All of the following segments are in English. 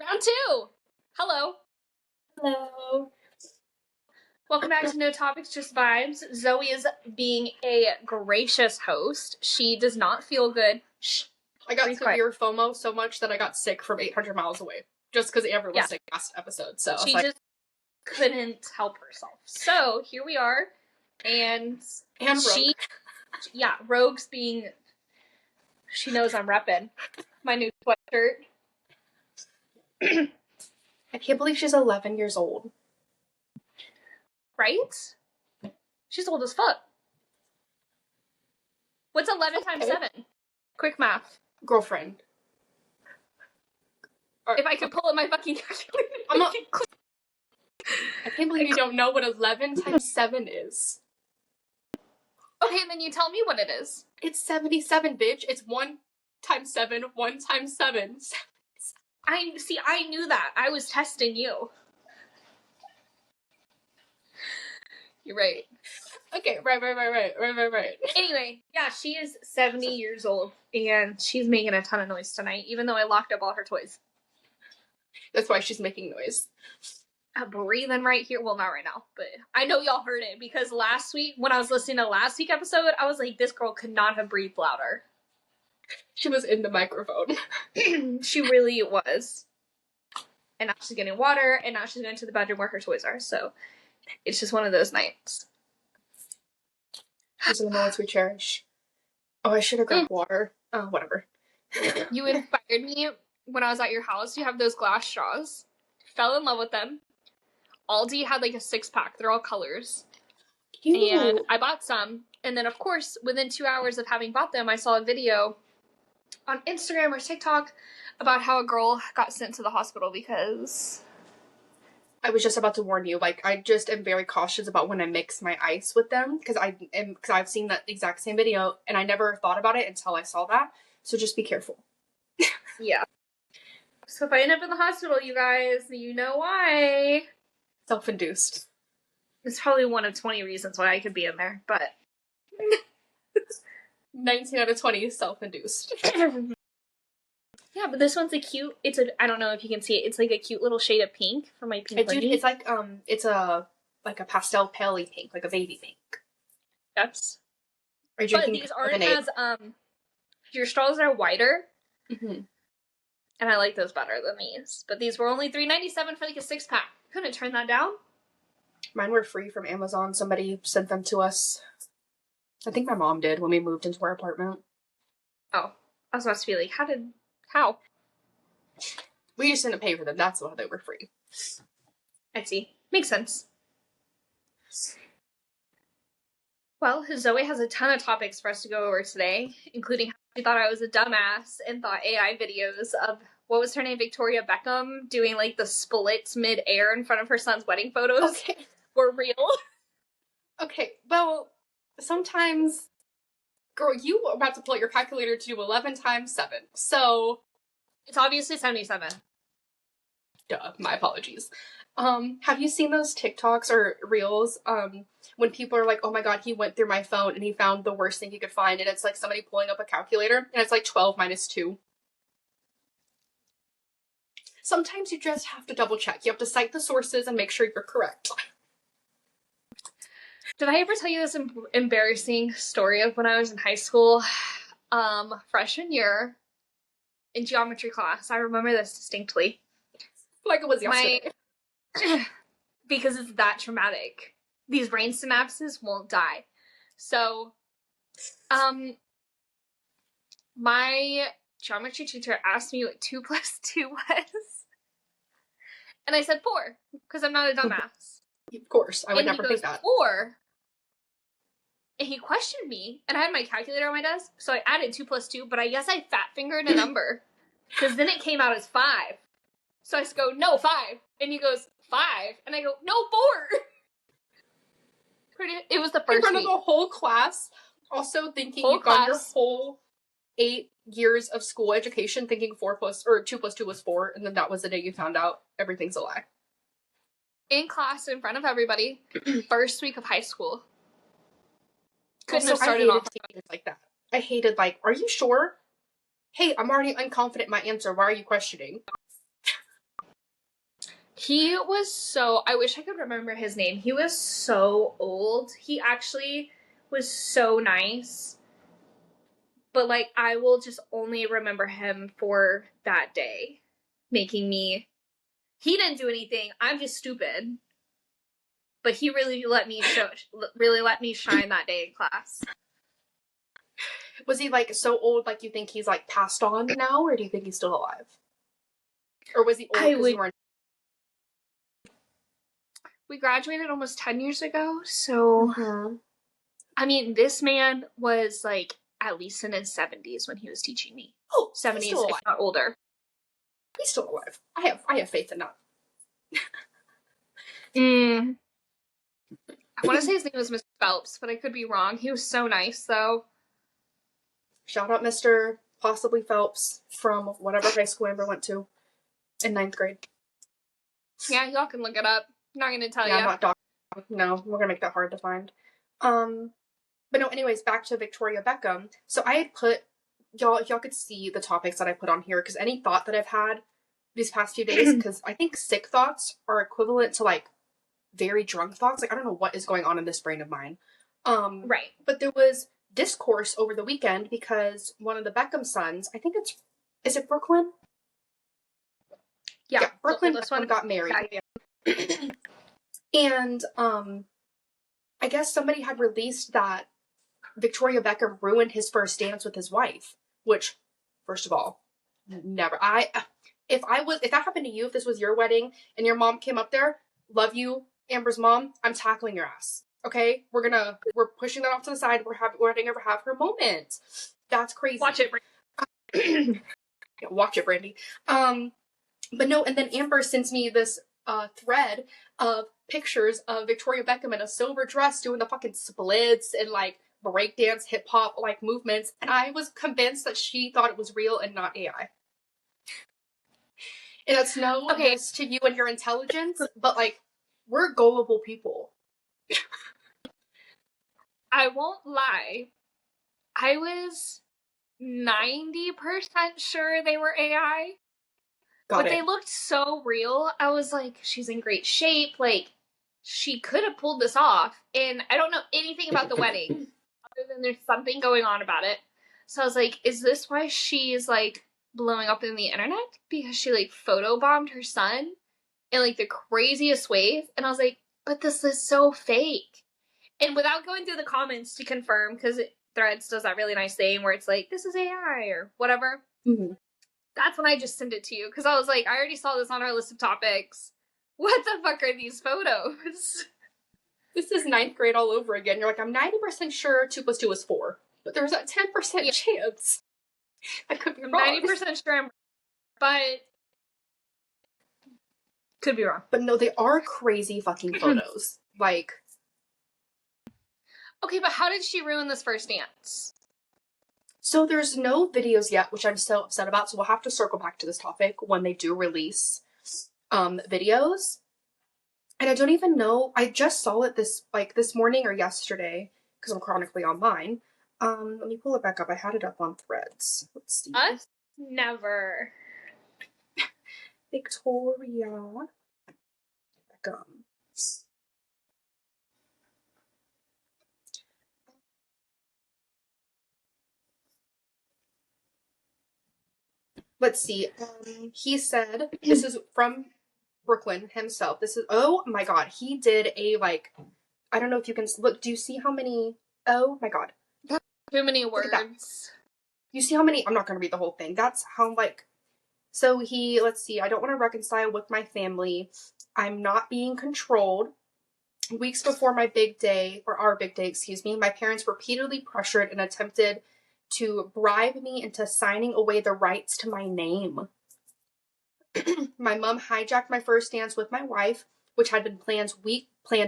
Round two. Hello. Hello. Welcome back to No Topics, Just Vibes. Zoe is being a gracious host. She does not feel good. Shh. I got Be quiet. severe FOMO so much that I got sick from 800 miles away. Just because Amber was Yeah. sick last episode. So I She was like, just couldn't help herself. So here we are. And Rogue. Rogue's being, she knows I'm repping my new sweatshirt. I can't believe she's 11 years old. Right? She's old as fuck. What's 11 times 7? Quick math. Girlfriend. If I could pull up my fucking calculator. I can't believe you don't know what 11 times 7 is. Okay, then you tell me what it is. It's 77, bitch. It's 1 times 7, 1 times 7. I knew that. I was testing you. You're right. Okay, right. Anyway, yeah, she is 70 years old, and she's making a ton of noise tonight, even though I locked up all her toys. That's why she's making noise. I'm breathing right here. Well, not right now, but I know y'all heard it, because last week, when I was listening to last week's episode, I was like, this girl could not have breathed louder. She was in the microphone. She really was. And now she's getting water, and now she's going to the bedroom where her toys are, so it's just one of those nights. Those are the moments we cherish. Oh, I should have grabbed water. Oh, whatever. You inspired me when I was at your house. You have those glass straws. Fell in love with them. Aldi had like a 6-pack. They're all colors. Cute. And I bought some. And then, of course, within 2 hours of having bought them, I saw a video on Instagram or TikTok about how a girl got sent to the hospital because... I was just about to warn you, like, I just am very cautious about when I mix my ice with them, because I've seen that exact same video, and I never thought about it until I saw that, so just be careful. Yeah. So if I end up in the hospital, you guys, you know why. Self-induced. It's probably one of 20 reasons why I could be in there, but... 19 out of 20 is self-induced. Yeah, but this one's I don't know if you can see it, it's like a cute little shade of pink for my pink Dude, it's like, it's a pastel paley pink, like a baby pink. Yes. But these aren't as, your straws are wider, mm-hmm. and I like those better than these. But these were only $3.97 for like a 6-pack. Couldn't turn that down. Mine were free from Amazon. Somebody sent them to us. I think my mom did when we moved into our apartment. Oh, I was about to be like, how? We just didn't pay for them. That's why they were free. I see. Makes sense. Well, Zoe has a ton of topics for us to go over today, including how she thought I was a dumbass and thought AI videos of, what was her name, Victoria Beckham, doing like the splits mid-air in front of her son's wedding photos were real. Okay, well, sometimes... Girl, you were about to pull out your calculator to do 11 times 7, so... It's obviously 77. Duh, my apologies. Have you seen those TikToks or Reels, when people are like, oh my god, he went through my phone and he found the worst thing he could find, and it's like somebody pulling up a calculator, and it's like 12 minus 2. Sometimes you just have to double check. You have to cite the sources and make sure you're correct. Did I ever tell you this embarrassing story of when I was in high school? Freshman year, in geometry class. I remember this distinctly. Like it was yesterday. Because it's that traumatic. These brain synapses won't die. So, my geometry teacher asked me what 2 plus 2 was. And I said 4, because I'm not a dumbass. Of course, I would never think that. 4. And he questioned me, and I had my calculator on my desk, so I added 2 plus 2, but I guess I fat-fingered a number, because then it came out as 5. So I go, no, 5. And he goes, 5. And I go, no, 4. It was the first in front week. of the whole class, also thinking you've gone your whole 8 years of school education thinking 2 plus 2 was 4, and then that was the day you found out everything's a lie. In class, in front of everybody, first week of high school. Couldn't have started off like that. I hated, like, are you sure? Hey, I'm already unconfident in my answer. Why are you questioning? He was so, I wish I could remember his name. He was so old. He actually was so nice. But like I will just only remember him for that day, making me, he didn't do anything. I'm just stupid. But he really let me shine that day in class. Was he like so old, like you think he's like passed on now, or do you think he's still alive? Or was he old because you weren't? We graduated almost 10 years ago, so I mean, this man was like at least in his 70s when he was teaching me. Oh, 70s, if not older. He's still alive. I have faith in that. I want to say his name was Mr. Phelps, but I could be wrong. He was so nice, though. Shout out Mr. possibly Phelps from whatever high school Amber went to in 9th grade. Yeah, y'all can look it up. I'm not going to tell you. I'm not doctoring. No, we're going to make that hard to find. But no, anyways, back to Victoria Beckham. So I had put, y'all could see the topics that I put on here, because any thought that I've had these past few days, because I think sick thoughts are equivalent to like very drunk thoughts. Like I don't know what is going on in this brain of mine. Right. But there was discourse over the weekend because one of the Beckham sons, I think is it Brooklyn? Yeah, Brooklyn Beckham got married. Yeah. And I guess somebody had released that Victoria Beckham ruined his first dance with his wife, which, first of all, never. If that happened to you, if this was your wedding and your mom came up there, love you, Amber's mom, I'm tackling your ass. Okay? We're pushing that off to the side. We're letting her have her moment. That's crazy. Watch it, Brandy. Yeah, watch it, Brandy. But no, and then Amber sends me this thread of pictures of Victoria Beckham in a silver dress doing the fucking splits and like breakdance hip hop like movements, and I was convinced that she thought it was real and not AI. And it's no offense to you and your intelligence, but like we're gullible people. I won't lie. I was 90% sure they were AI. But they looked so real. I was like, she's in great shape. Like, she could have pulled this off. And I don't know anything about the wedding, other than there's something going on about it. So I was like, is this why she's, like, blowing up in the internet? Because she, like, photobombed her son in, like, the craziest ways? And I was like, but this is so fake. And without going through the comments to confirm, because Threads does that really nice thing where it's like, this is AI or whatever. Mm-hmm. That's when I just sent it to you, because I was like, I already saw this on our list of topics. What the fuck are these photos? This is 9th grade all over again. You're like, I'm 90% sure 2 + 2 is 4. But there's that 10% chance. I could be wrong. 90% sure, but could be wrong. But no, they are crazy fucking photos. Like, okay, but how did she ruin this first dance? So there's no videos yet, which I'm so upset about, so we'll have to circle back to this topic when they do release videos. And I don't even know, I just saw it this morning or yesterday, because I'm chronically online. Let me pull it back up. I had it up on Threads. Let's see. Us? Never. Victoria Beckham. Let's see. He said, this is from Brooklyn himself. This is, oh my god, he did a, like, I don't know if you can look. Do you see how many? Oh my god. Too many words. You see how many? I'm not going to read the whole thing. That's how, like, so he, let's see. I don't want to reconcile with my family. I'm not being controlled. Weeks before my big day, or our big day, excuse me, my parents repeatedly pressured and attempted to bribe me into signing away the rights to my name. My mom hijacked my first dance with my wife, which had been planned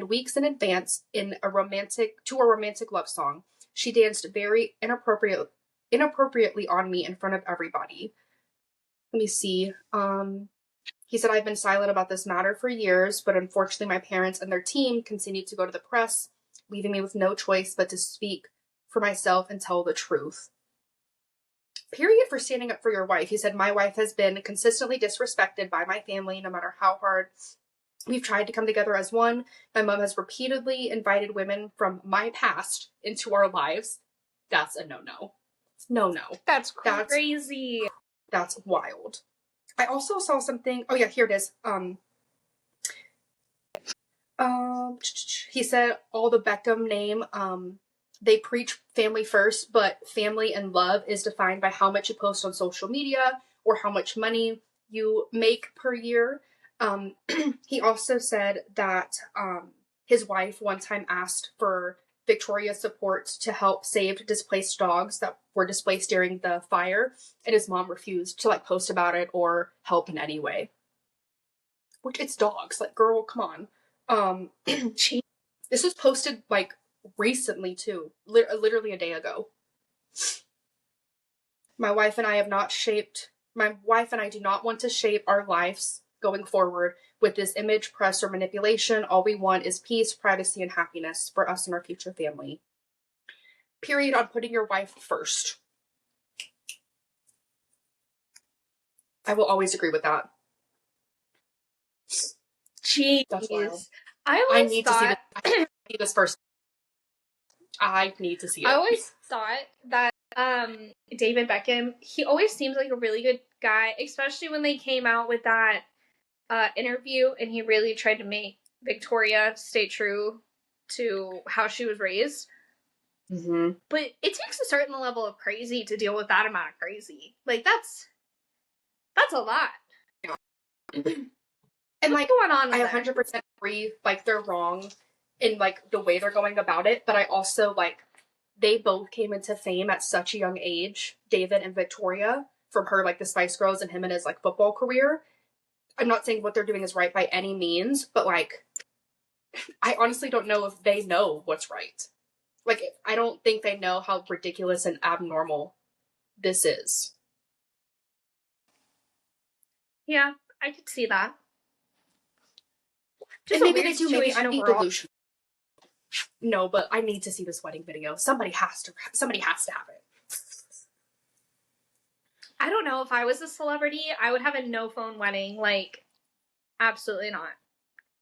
weeks in advance to a romantic love song. She danced very inappropriately on me in front of everybody. Let me see. He said, I've been silent about this matter for years, but unfortunately my parents and their team continued to go to the press, leaving me with no choice but to speak for myself and tell the truth. Period for standing up for your wife. He said, my wife has been consistently disrespected by my family, no matter how hard We've tried to come together as one. My mom has repeatedly invited women from my past into our lives. That's a no-no. No. That's crazy. That's wild. I also saw something. Oh yeah, here it is. He said all the Beckham name. They preach family first, but family and love is defined by how much you post on social media or how much money you make per year. He also said that his wife one time asked for Victoria's support to help save displaced dogs that were displaced during the fire, and his mom refused to like post about it or help in any way. Which, it's dogs, like, girl, come on. This was posted like recently too, literally a day ago. My wife and I do not want to shape our lives going forward with this image, press, or manipulation. All we want is peace, privacy, and happiness for us and our future family. Period on putting your wife first. I will always agree with that. Jeez. That's wild. I need to see this first. I need to see it. I always thought that David Beckham, he always seems like a really good guy, especially when they came out with that interview and he really tried to make Victoria stay true to how she was raised. Mm-hmm. But it takes a certain level of crazy to deal with that amount of crazy. Like, that's a lot. Yeah. And like, what's going on with I 100% agree, like, they're wrong in like the way they're going about it, but I also like, they both came into fame at such a young age, David and Victoria, from her like the Spice Girls and him and his like football career. I'm not saying what they're doing is right by any means, but like, I honestly don't know if they know what's right. Like, I don't think they know how ridiculous and abnormal this is. Yeah, I could see that. Just and maybe they do. Maybe I'm being delusional. No, but I need to see this wedding video. Somebody has to have it. I don't know. If I was a celebrity, I would have a no phone wedding. Like, absolutely not.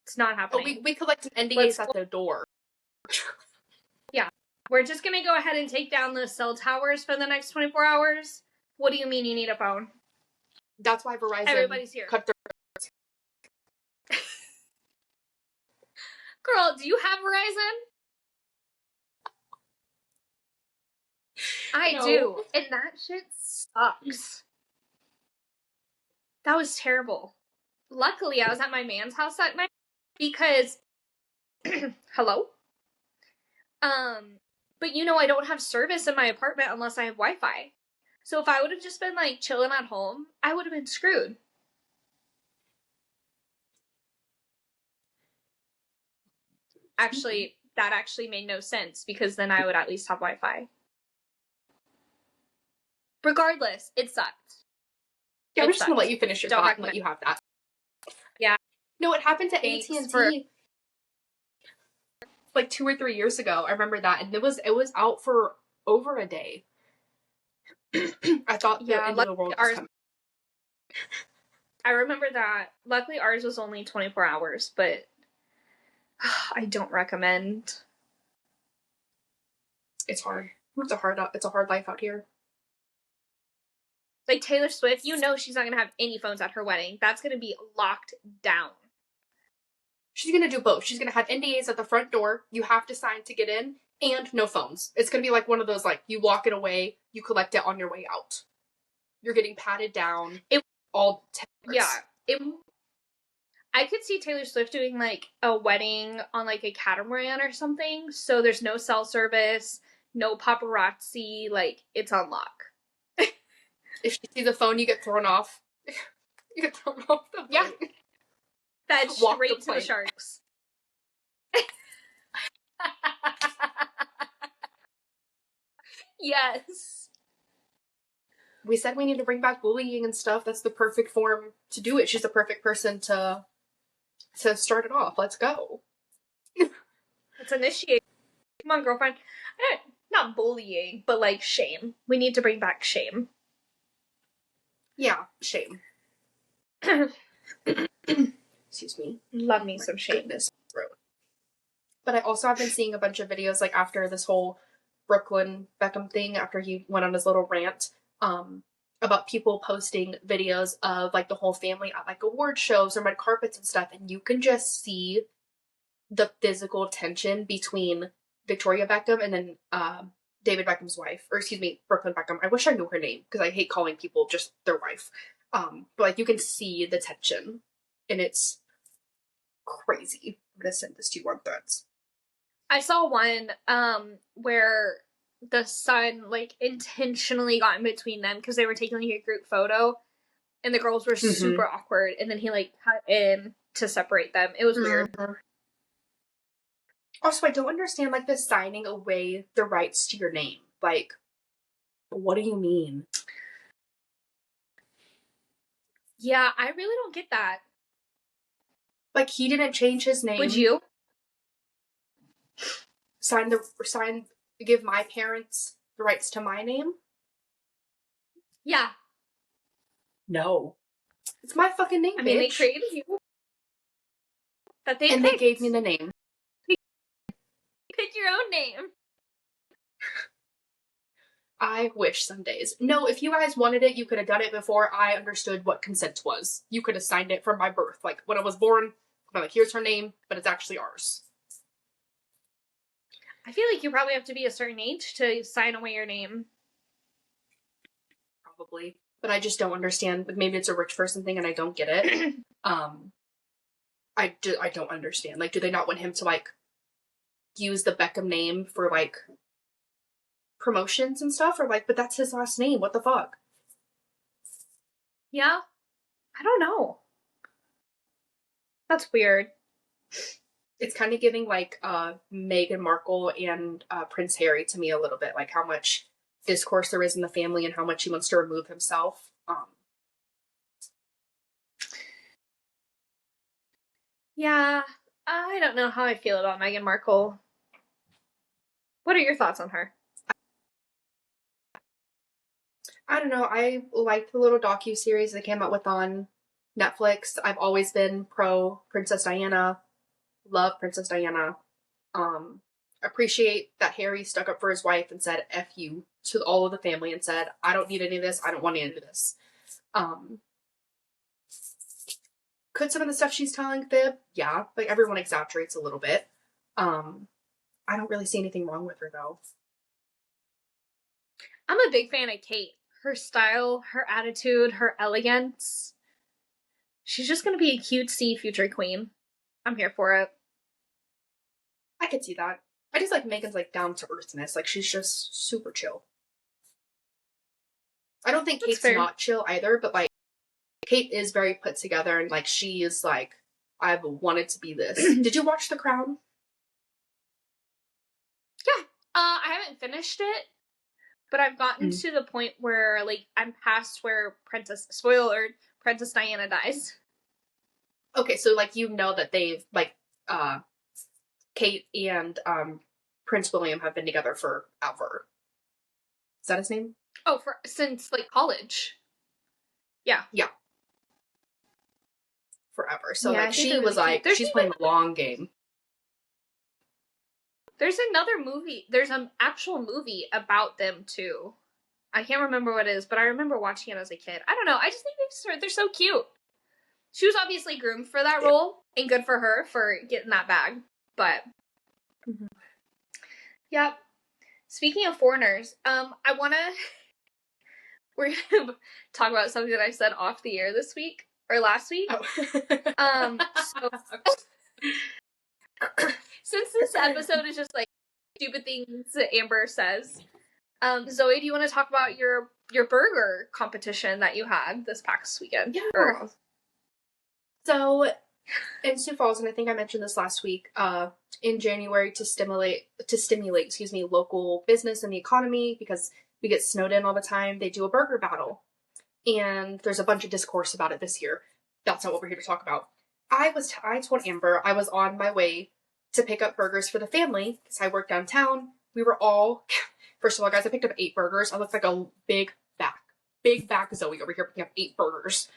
It's not happening. Oh, we collect NDAs at the door. Yeah. We're just going to go ahead and take down the cell towers for the next 24 hours. What do you mean you need a phone? That's why Verizon everybody's here. Cut their... Girl, do you have Verizon? I do. And that shit sucks. That was terrible. Luckily, I was at my man's house that night because... Hello? But you know, I don't have service in my apartment unless I have Wi-Fi. So if I would have just been like chilling at home, I would have been screwed. Actually, that actually made no sense because then I would at least have Wi-Fi. Regardless, it sucked. Yeah, we're just gonna let you finish your thought and let you have that. Yeah. No, it happened to AT&T like 2 or 3 years ago. I remember that, and it was out for over a day. I thought the end of the world was coming. I remember that. Luckily, ours was only 24 hours, but I don't recommend. It's hard. It's a hard life out here. Like Taylor Swift, you know she's not going to have any phones at her wedding. That's going to be locked down. She's going to do both. She's going to have NDAs at the front door. You have to sign to get in, and no phones. It's going to be like one of those, like, you lock it away, you collect it on your way out. You're getting patted down. All 10 hours. Yeah. I could see Taylor Swift doing, like, a wedding on, like, a catamaran or something. So there's no cell service, no paparazzi. Like, it's on lock. If she sees a phone, you get thrown off. You get thrown off the plane. Yeah. That's straight to the sharks. Yes. We said we need to bring back bullying and stuff. That's the perfect form to do it. She's the perfect person to start it off. Let's go. Let's initiate. Come on, girlfriend. Not bullying, but like shame. We need to bring back shame. Yeah, shame. Excuse me. Love me some Shane. Goodness. But I also have been seeing a bunch of videos, like, after this whole Brooklyn Beckham thing, after he went on his little rant, about people posting videos of, like, the whole family at, like, award shows or red carpets and stuff, and you can just see the physical tension between Victoria Beckham and then David Beckham's wife, or excuse me, Brooklyn Beckham. I wish I knew her name because I hate calling people just their wife. But like you can see the tension, and it's crazy. I'm gonna send this to you on Threads. I saw one where the son like intentionally got in between them because they were taking like a group photo, and the girls were super awkward, and then he like cut in to separate them. It was weird. Also, I don't understand like the signing away the rights to your name. Like, what do you mean? Yeah, I really don't get that. Like, he didn't change his name. Would you? Give my parents the rights to my name? Yeah. No. It's my fucking name, I mean, bitch. they created you. That they and picked. They gave me the name. Pick your own name. I wish some days. No, if you guys wanted it, you could have done it before I understood what consent was. You could have signed it from my birth. Like, when I was born, I'm like, here's her name, but it's actually ours. I feel like you probably have to be a certain age to sign away your name. Probably. But I just don't understand. Like, maybe it's a rich person thing and I don't get it. I don't understand. Like, do they not want him to, like, use the Beckham name for, like, promotions and stuff? Or, like, but that's his last name. What the fuck? Yeah. I don't know. That's weird. It's kind of giving, like, Meghan Markle and Prince Harry to me a little bit. Like, how much discourse there is in the family and how much he wants to remove himself. Yeah, I don't know how I feel about Meghan Markle. What are your thoughts on her? I don't know. I liked the little docu-series they came out with on Netflix. I've always been pro Princess Diana. Love Princess Diana. Appreciate that Harry stuck up for his wife and said F you to all of the family and said, I don't need any of this. I don't want any of this. Could some of the stuff she's telling fib? Yeah. Like, everyone exaggerates a little bit. I don't really see anything wrong with her, though. I'm a big fan of Kate. Her style, her attitude, her elegance. She's just gonna be a cutesy future queen. I'm here for it. I could see that. I just like Meghan's, like, down-to-earthness. Like, she's just super chill. I don't think Kate's not chill either, but, like, Kate is very put together, and, like, she is, like, I've wanted to be this. Did you watch The Crown? Yeah. I haven't finished it, but I've gotten to the point where, like, I'm past where Princess Diana dies. Okay, so, like, you know that they've, like, Kate and, Prince William have been together forever. Is that his name? Oh, since, like, college. Yeah. Yeah. Forever. So, yeah, like, she was like, she's playing the long game. There's another movie. There's an actual movie about them, too. I can't remember what it is, but I remember watching it as a kid. I don't know. I just think they're so cute. She was obviously groomed for that role, and good for her for getting that bag. But, Yep. Speaking of foreigners, we're going to talk about something that I said off the air this week, or last week. Oh. Since this episode is just, like, stupid things that Amber says, Zoe, do you want to talk about your burger competition that you had this past weekend? Yeah. So, in Sioux Falls, and I think I mentioned this last week, in January to stimulate, local business and the economy, because we get snowed in all the time, they do a burger battle. And there's a bunch of discourse about it this year. That's not what we're here to talk about. I told Amber I was on my way to pick up burgers for the family, because I work downtown. We were all, first of all, guys, I picked up 8 burgers. I looked like a big back Zoe over here picking up 8 burgers.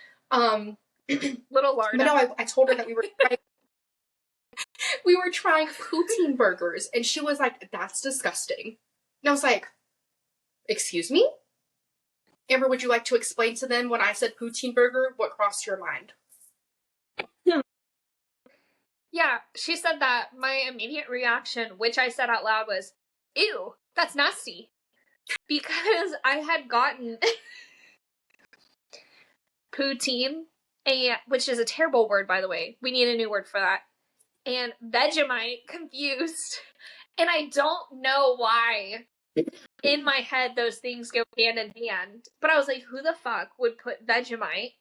Little Larda. But no, I told her that we were trying poutine burgers, and she was like, "That's disgusting." And I was like, "Excuse me? Amber, would you like to explain to them when I said poutine burger, what crossed your mind?" Yeah, she said that. My immediate reaction, which I said out loud, was, ew, that's nasty. Because I had gotten poutine, which is a terrible word, by the way. We need a new word for that. And Vegemite confused. And I don't know why in my head those things go hand in hand. But I was like, who the fuck would put Vegemite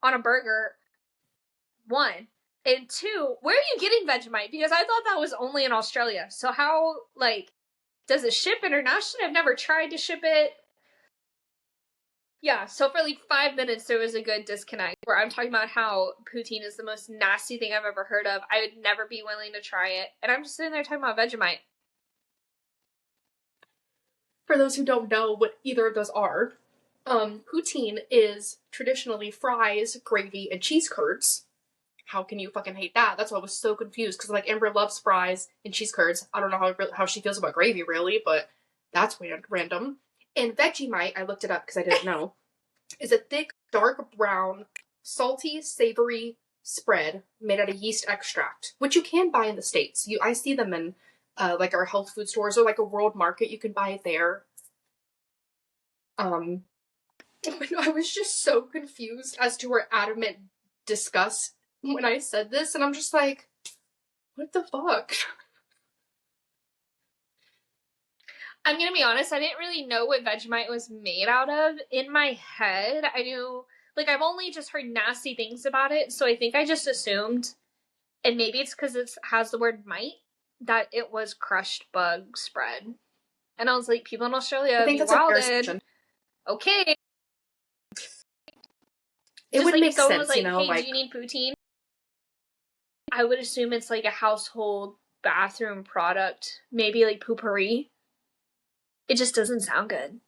on a burger? One. And two, where are you getting Vegemite? Because I thought that was only in Australia. So how, like, does it ship internationally? I've never tried to ship it. Yeah, so for like 5 minutes there was a good disconnect where I'm talking about how poutine is the most nasty thing I've ever heard of. I would never be willing to try it. And I'm just sitting there talking about Vegemite. For those who don't know what either of those are, poutine is traditionally fries, gravy, and cheese curds. How can you fucking hate that? That's why I was so confused, because like Amber loves fries and cheese curds. I don't know how she feels about gravy really, but that's random. And Vegemite, I looked it up because I didn't know, is a thick, dark brown, salty, savory spread made out of yeast extract, which you can buy in the States. I see them in like our health food stores or like a World Market. You can buy it there. I was just so confused as to her adamant disgust when I said this, and I'm just like, what the fuck? I'm gonna be honest, I didn't really know what Vegemite was made out of. In my head, I knew, like, I've only just heard nasty things about it, so I think I just assumed, and maybe it's because it has the word mite, that it was crushed bug spread. And I was like, people in Australia, I think be that's a fair wilded. assumption. Okay. It Just would like make if someone sense, was like, you know, hey, like, do you need poutine? I would assume it's like a household bathroom product. Maybe like Poo-Pourri. It just doesn't sound good.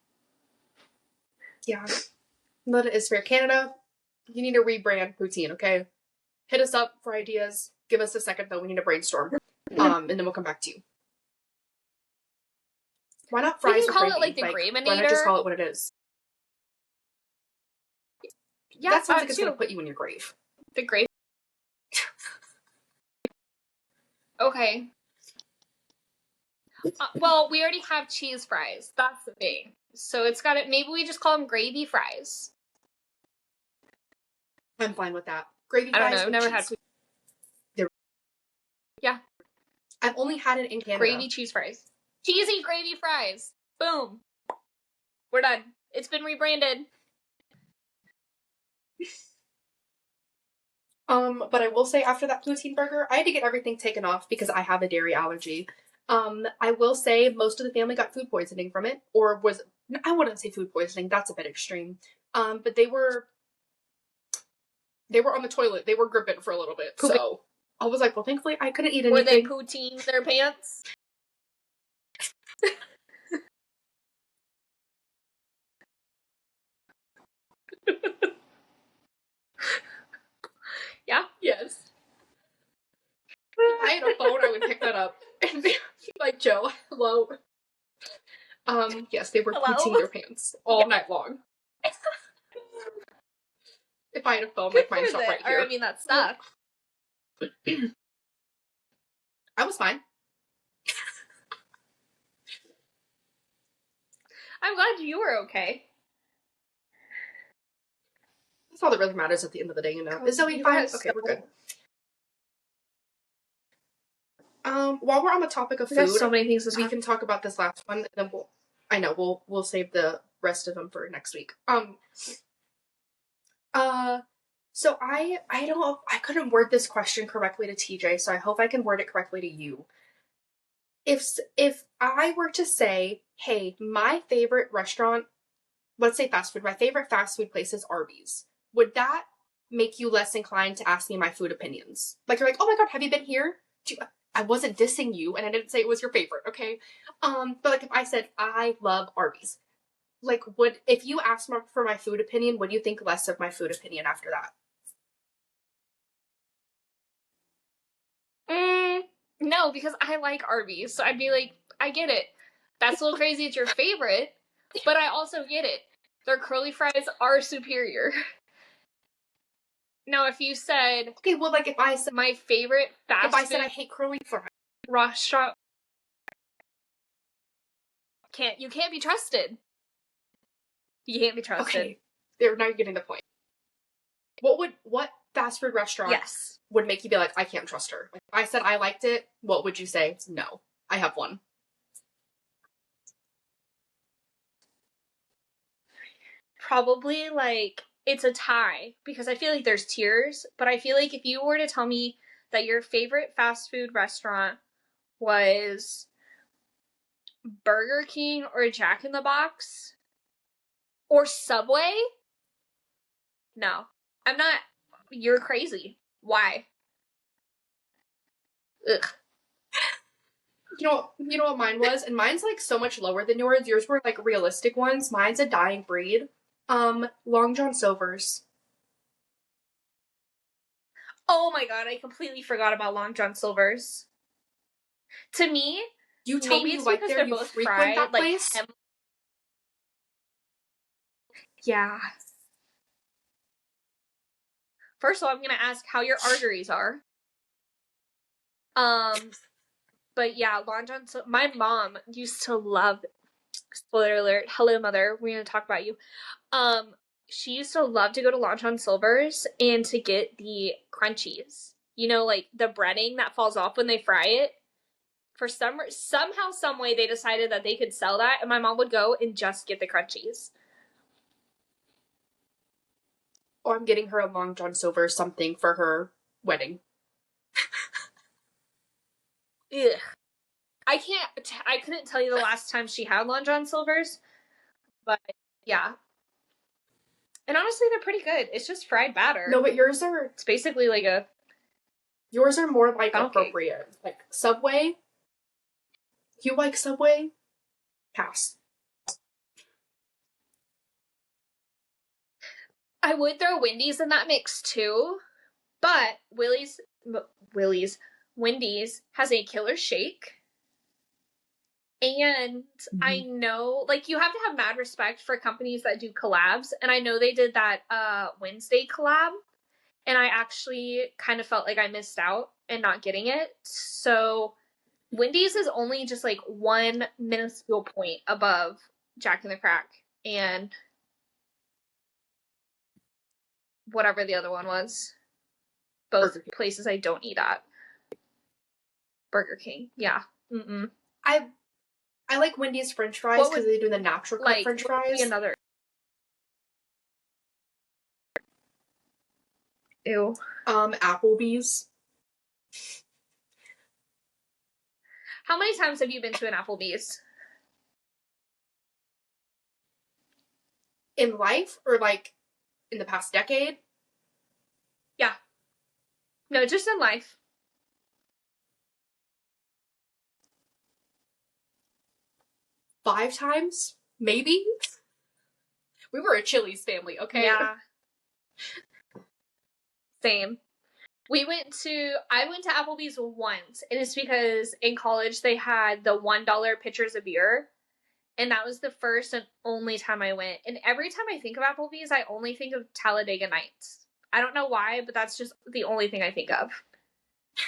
yeah. But it is fair. Canada, you need to rebrand poutine, okay? Hit us up for ideas. Give us a second though, we need to brainstorm. And then we'll come back to you. Why not fries We can with call gravy? it like the Why not just Gravinator. call it what it is? Yeah, that sounds like it's too. gonna put you in your grave. The grave. Okay. Well, we already have cheese fries. That's the thing. So it's got it. Maybe we just call them gravy fries. I'm fine with that. Gravy I fries. don't know. I've never had. Yeah. I've only had it in Canada. Gravy cheese fries. Cheesy gravy fries. Boom. We're done. It's been rebranded. But I will say after that poutine burger, I had to get everything taken off because I have a dairy allergy. I will say most of the family got food poisoning from it, or I wouldn't say food poisoning, that's a bit extreme. But they were on the toilet. They were gripping for a little bit. So I was like, well, thankfully I couldn't eat anything. Were they poutine their pants? Yeah? Yes. If I had a phone, I would pick that up and be like, Joe, hello. Yes, they were poutine their pants all night long. If I had a phone, like mine's not right here. Or, I mean, that sucks. I was fine. I'm glad you were okay. That's all that really matters at the end of the day, you know. Is Zoe fine? Okay, we're good. While we're on the topic of food, there's so many things we can talk about this last one, and then we'll save the rest of them for next week. So I don't know, I couldn't word this question correctly to TJ, so I hope I can word it correctly to you. If I were to say, hey, my favorite restaurant, let's say fast food, my favorite fast food place is Arby's, would that make you less inclined to ask me my food opinions? Like, you're like, oh my god, have you been here? I wasn't dissing you, and I didn't say it was your favorite, okay? But like if I said, I love Arby's, like, if you asked for my food opinion, would you think less of my food opinion after that? No, because I like Arby's, so I'd be like, I get it. That's a little crazy. It's your favorite, but I also get it. Their curly fries are superior. Now, if you said, Okay, well, like, if I said my favorite fast if I food said I hate curly fries, restaurant, you can't be trusted. You can't be trusted. okay, now you're getting the point. What fast food restaurant Yes. would make you be like, I can't trust her? Like, if I said I liked it, what would you say? No, I have one. Probably, like, it's a tie, because I feel like there's tiers, but I feel like if you were to tell me that your favorite fast food restaurant was Burger King or Jack in the Box or Subway, no. I'm not. You're crazy. Why? Ugh. You know what mine was? And mine's like so much lower than yours. Yours were like realistic ones. Mine's a dying breed. Long John Silver's. Oh my god, I completely forgot about Long John Silver's. To me, You tell maybe me it's you like because there, they're you both frequent fried, that like place? yeah. First of all, I'm gonna ask how your arteries are. But yeah, Long John. My mom used to love. Spoiler alert! Hello, mother. We're gonna talk about you. She used to love to go to Long John Silver's and to get the crunchies. You know, like the breading that falls off when they fry it. For somehow, some way, they decided that they could sell that, and my mom would go and just get the crunchies. Or I'm getting her a Long John Silver something for her wedding. Ugh. I couldn't tell you the last time she had Long John Silver's, but yeah. And honestly, they're pretty good. It's just fried batter. No, but It's basically like yours are more like funnel cake. appropriate. Like Subway. You like Subway? Pass. I would throw Wendy's in that mix too, but Wendy's has a killer shake. And I know, like, you have to have mad respect for companies that do collabs. And I know they did that Wednesday collab. And I actually kind of felt like I missed out and not getting it. So Wendy's is only just like one minuscule point above Jack in the Crack and whatever the other one was. Both places I don't eat at. Burger King. Yeah. Mm-mm. I like Wendy's French fries because they do the natural cut French fries. Another. Ew. Applebee's. How many times have you been to an Applebee's? In life or like in the past decade? Yeah. No, just in life. Five times? Maybe? We were a Chili's family, okay? Yeah. Same. I went to Applebee's once, and it's because in college they had the $1 pitchers of beer, and that was the first and only time I went. And every time I think of Applebee's, I only think of Talladega Nights. I don't know why, but that's just the only thing I think of.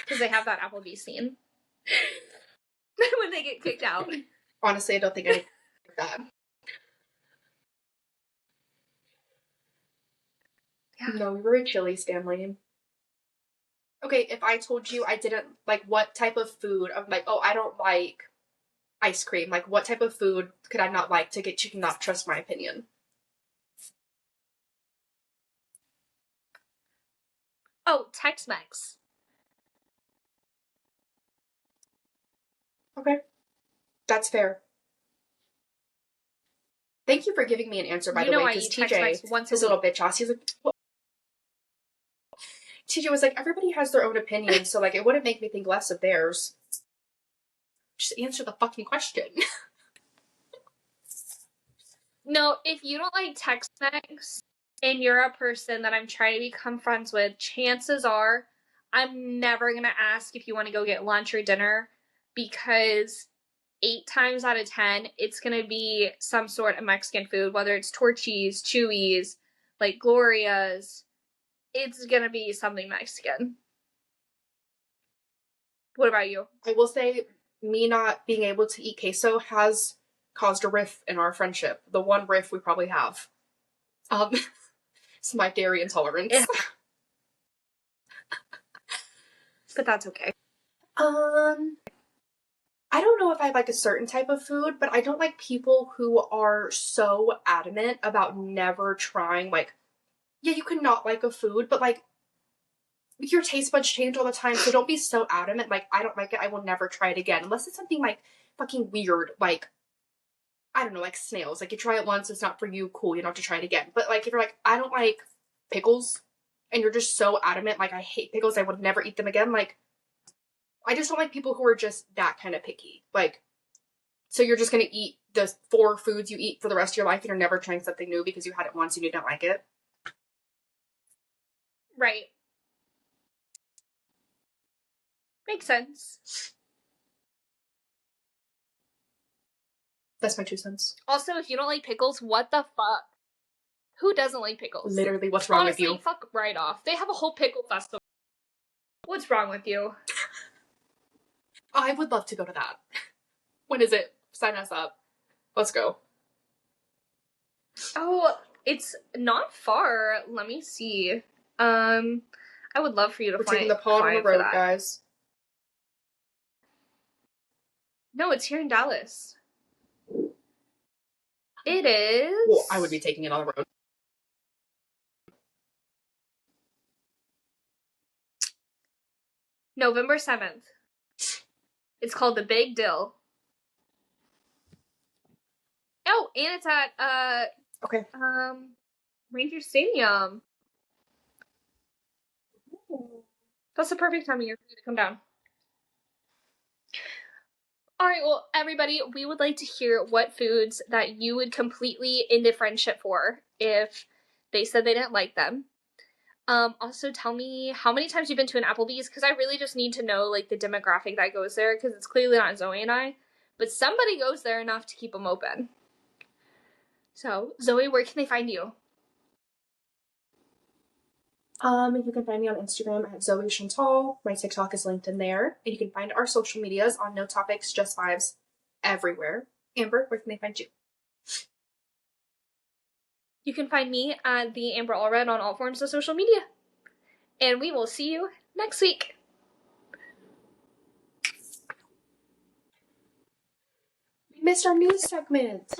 Because they have that Applebee's scene. When they get kicked out. Honestly, I don't think I like that. Yeah. No, we were a Chili's family. Okay, if I told you I didn't like what type of food, I'm like, oh, I don't like ice cream. Like, what type of food could I not like to get you to not trust my opinion? Oh, Tex-Mex. Okay. That's fair. Thank you for giving me an answer, by the way, because TJ, his little bitch ass, he's like, what? TJ was like, everybody has their own opinion, so like, it wouldn't make me think less of theirs. Just answer the fucking question. No, if you don't like Tex-Mex and you're a person that I'm trying to become friends with, chances are I'm never gonna ask if you want to go get lunch or dinner, because 8 times out of 10, it's gonna be some sort of Mexican food, whether it's Torchy's, Chewy's, like Gloria's. It's gonna be something Mexican. What about you? I will say, me not being able to eat queso has caused a rift in our friendship. The one rift we probably have. It's my dairy intolerance. Yeah. But that's okay. I don't know if I like a certain type of food, but I don't like people who are so adamant about never trying, like, yeah, you can not like a food, but like, your taste buds change all the time, so don't be so adamant, like, I don't like it, I will never try it again. Unless it's something like fucking weird, like, I don't know, like snails. Like, you try it once, it's not for you, cool, you don't have to try it again. But like, if you're like, I don't like pickles, and you're just so adamant, like, I hate pickles, I would never eat them again, like, I just don't like people who are just that kind of picky. Like, so you're just gonna eat the 4 foods you eat for the rest of your life and you're never trying something new because you had it once and you didn't like it. Right. Makes sense. That's my 2 cents. Also, if you don't like pickles, what the fuck? Who doesn't like pickles? Literally, what's wrong Honestly, with you? fuck right off. They have a whole pickle festival. What's wrong with you? I would love to go to that. When is it? Sign us up. Let's go. Oh, it's not far. Let me see. I would love for you to We're fly. taking the pod on the road, guys. No, it's here in Dallas. It is. Well, I would be taking it on the road. November 7th. It's called the Big Dill. Oh, and it's at Okay. Ranger Stadium. That's the perfect time of year for you to come down. Alright, well, everybody, we would like to hear what foods that you would completely end a friendship for if they said they didn't like them. Also tell me how many times you've been to an Applebee's, because I really just need to know, like, the demographic that goes there, because it's clearly not Zoe and I, but somebody goes there enough to keep them open. So, Zoe, where can they find you? You can find me on Instagram at Zoe Chantal. My TikTok is linked in there. And you can find our social medias on No Topics, Just Vibes everywhere. Amber, where can they find you? You can find me at the Amber Allred on all forms of social media. And we will see you next week. We missed our news segment.